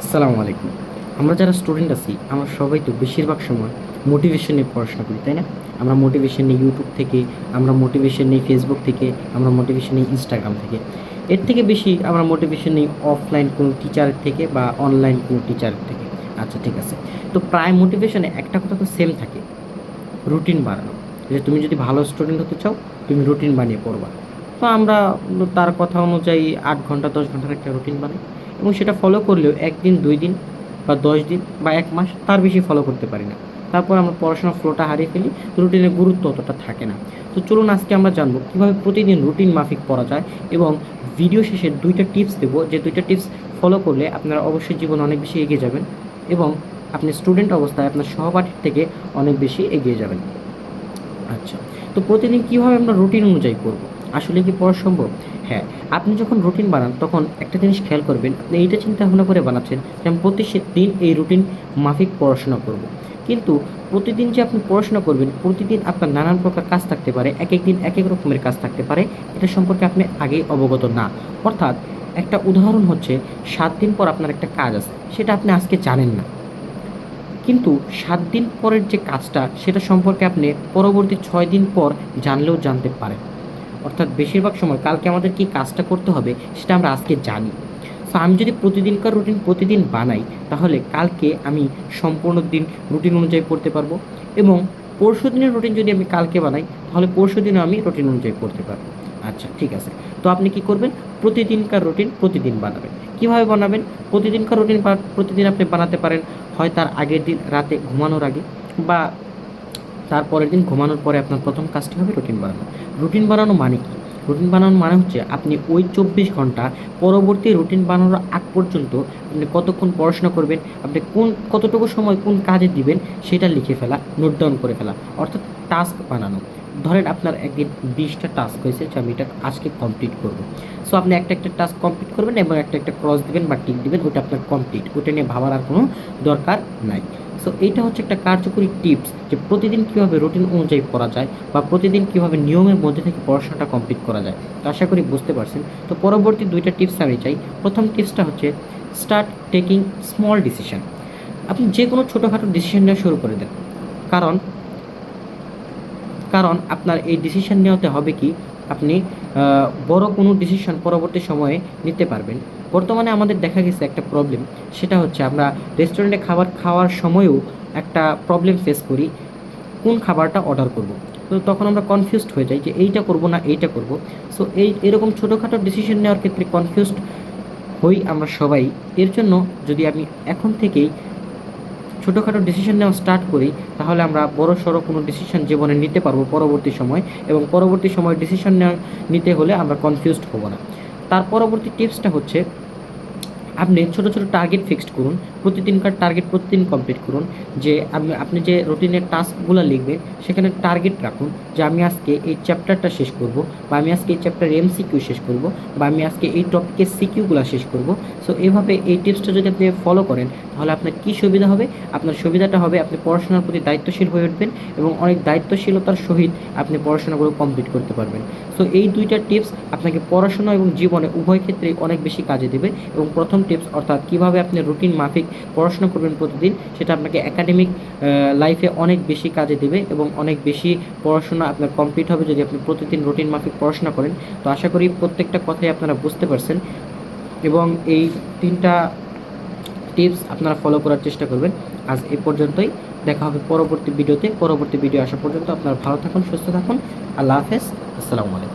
আসসালামু আলাইকুম। আমরা যারা স্টুডেন্ট আছি, আমরা সবাই তো বেশিরভাগ সময় মোটিভেশন নিয়ে পড়াশোনা করি, তাই না? আমরা মোটিভেশন নিই ইউটিউব থেকে, আমরা মোটিভেশন নিই ফেসবুক থেকে, আমরা মোটিভেশন নিই ইনস্টাগ্রাম থেকে। এর থেকে বেশি আমরা মোটিভেশন নিই অফলাইন কোনো টিচারের থেকে বা অনলাইন কোনো টিচারের থেকে। আচ্ছা, ঠিক আছে। তো প্রায় মোটিভেশনে একটা কথা তো সেম থাকে, রুটিন বানানো। যে তুমি যদি ভালো স্টুডেন্ট হতে চাও, তুমি রুটিন বানিয়ে পড়বা। তো আমরা তার কথা অনুযায়ী 8 ঘন্টা 10 ঘন্টার একটা রুটিন বানাই, এবং সেটা ফলো করলেও একদিন 2 দিন বা 10 দিন বা 1 মাস তার বেশি ফলো করতে পারি না। তারপর আমরা পড়াশোনার ফ্লোটা হারিয়ে ফেলি, রুটিনের গুরুত্ব অতটা থাকে না। তো চলুন আজকে আমরা জানবো কীভাবে প্রতিদিন রুটিন মাফিক পড়া যায়, এবং ভিডিও শেষে 2টা টিপস দেবো, যে 2টা টিপস ফলো করলে আপনারা অবশ্যই জীবনে অনেক বেশি এগিয়ে যাবেন, এবং আপনি স্টুডেন্ট অবস্থায় আপনার সহপাঠীর থেকে অনেক বেশি এগিয়ে যাবেন। আচ্ছা, তো প্রতিদিন কীভাবে আমরা রুটিন অনুযায়ী করব? আসলে কি পড়া সম্ভব? হ্যাঁ, আপনি যখন রুটিন বানান তখন একটা জিনিস খেয়াল করবেন, আপনি এইটা চিন্তা ভাবনা করে বানাচ্ছেন যে আমি দিন এই রুটিন মাফিক পড়াশোনা করব। কিন্তু প্রতিদিন যে আপনি পড়াশোনা করবেন, প্রতিদিন আপনার নানান প্রকার কাজ থাকতে পারে, একেক দিন একেক রকমের কাজ থাকতে পারে, এটা সম্পর্কে আপনি আগেই অবগত না। অর্থাৎ একটা উদাহরণ হচ্ছে, 7 দিন পর আপনার একটা কাজ আছে, সেটা আপনি আজকে জানেন না। কিন্তু 7 দিন পরের যে কাজটা, সেটা সম্পর্কে আপনি পরবর্তী 6 দিন পর জানলেও জানতে পারেন। অর্থাৎ বেশিরভাগ সময় কালকে আমাদের কি কাজটা করতে হবে সেটা আমরা আজকে জানি। সো আমি যদি প্রতিদিনকার রুটিন প্রতিদিন বানাই, তাহলে কালকে আমি সম্পূর্ণ দিন রুটিন অনুযায়ী পড়তে পারবো, এবং পরশুদিনের রুটিন যদি আমি কালকে বানাই, তাহলে পরশুদিনও আমি রুটিন অনুযায়ী পড়তে পারবো। আচ্ছা, ঠিক আছে। তো আপনি কি করবেন? প্রতিদিনকার রুটিন প্রতিদিন বানাবেন। কিভাবে বানাবেন? প্রতিদিনকার রুটিন প্রতিদিন আপনি বানাতে পারেন, হয় তার আগের দিন রাতে ঘুমানোর আগে, বা তারপরের দিন ঘুমানোর পরে আপনার প্রথম কাজটি হবে রুটিন বানানো। রুটিন বানানো মানে কি? রুটিন বানানো মানে হচ্ছে আপনি ওই 24 ঘন্টা পরবর্তী রুটিন বানানোর আগ পর্যন্ত আপনি কতক্ষণ পড়াশোনা করবেন, আপনি কতটুকু সময় কোন কাজে দিবেন, সেটা লিখে ফেলা, নোট ডাউন করে ফেলা, অর্থাৎ টাস্ক বানানো। ধরেন আপনার একদিন 20টা টাস্ক হয়েছে যে আমি এটা আজকে কমপ্লিট করব। সো আপনি একটা একটা টাস্ক কমপ্লিট করবেন এবং একটা একটা ক্রস দিবেন বা টিক দিবেন, ওটা আপনার কমপ্লিট, ওটা নিয়ে ভাবার আর কোনো দরকার নাই। সো এইটা হচ্ছে একটা কার্যকরী টিপস, যে প্রতিদিন কীভাবে রুটিন অনুযায়ী পড়া যায়, বা প্রতিদিন কীভাবে নিয়মের মধ্যে থেকে পড়াশোনাটা কমপ্লিট করা যায়। তো আশা করি বুঝতে পারছেন। তো পরবর্তী 2টা টিপস আমি চাই। প্রথম টিপসটা হচ্ছে, স্টার্ট টেকিং স্মল ডিসিশন। আপনি যে কোনো ছোটোখাটো ডিসিশন নেওয়া শুরু করে দেন। কারণ কারণ আপনার এই ডিসিশন নেওয়াতে হবে কি, আপনি বড় কোনো ডিসিশন পরবর্তী সময়ে নিতে পারবেন। বর্তমানে আমাদের দেখা গেছে একটা প্রবলেম, সেটা হচ্ছে আমরা রেস্টুরেন্টে খাবার খাওয়ার সময়ও একটা প্রবলেম ফেস করি, কোন খাবারটা অর্ডার করব। তো তখন আমরা কনফিউজড হয়ে যাই যে এইটা করব না এইটা করব। সো এরকম ছোটোখাটো ডিসিশন নেওয়ার ক্ষেত্রে কনফিউজড হই আমরা সবাই। এর জন্য যদি আমি এখন থেকেই ছোটোখাটো ডিসিশন নেওয়া স্টার্ট করি, তাহলে আমরা বড়সড় কোনো ডিসিশন জীবনে নিতে পারবো পরবর্তী সময়, এবং পরবর্তী সময় ডিসিশন নিতে হলে আমরা কনফিউজড হব না। তার পরবর্তী টিপসটা হচ্ছে, আপনি ছোটো ছোটো টার্গেট ফিক্সড করুন, প্রতিদিনকার টার্গেট প্রতিদিন কমপ্লিট করুন। যে আপনি যে রুটিনের টাস্কগুলো লিখবেন, সেখানে টার্গেট রাখুন যে আমি আজকে এই চ্যাপ্টারটা শেষ করব, বা আমি আজকে এই চ্যাপ্টার এমসিকিউ শেষ করব, বা আমি আজকে এই টপিকের সিকিউগুলো শেষ করব। সো এভাবে এই টিপসটা যদি আপনি ফলো করেন, তাহলে আপনার কী সুবিধা হবে? আপনার সুবিধাটা হবে, আপনি পড়াশোনার প্রতি দায়িত্বশীল হয়ে উঠবেন, এবং অনেক দায়িত্বশীলতার সহিত আপনি পড়াশোনাগুলো কমপ্লিট করতে পারবেন। সো এই 2টা টিপস আপনাকে পড়াশোনা এবং জীবনে উভয় ক্ষেত্রেই অনেক বেশি কাজে দেবে। এবং প্রথম টিপস, অর্থাৎ কীভাবে আপনি রুটিন মাফিক পড়াশোনা করবেন প্রতিদিন, সেটা আপনাকে একাডেমিক লাইফে অনেক বেশি কাজে দেবে, এবং অনেক বেশি পড়াশোনা আপনার কমপ্লিট হবে যদি আপনি প্রতিদিন রুটিন মাফিক পড়াশোনা করেন। তো আশা করি প্রত্যেকটা কথাই আপনারা বুঝতে পারছেন, এবং এই 3টা টিপস আপনারা ফলো করার চেষ্টা করবেন। আজ এই পর্যন্তই, দেখা হবে পরবর্তী ভিডিওতে। পরবর্তী ভিডিও আসা পর্যন্ত আপনারা ভালো থাকুন, সুস্থ থাকুন। আল্লাহ হাফেজ। আসসালামু আলাইকুম।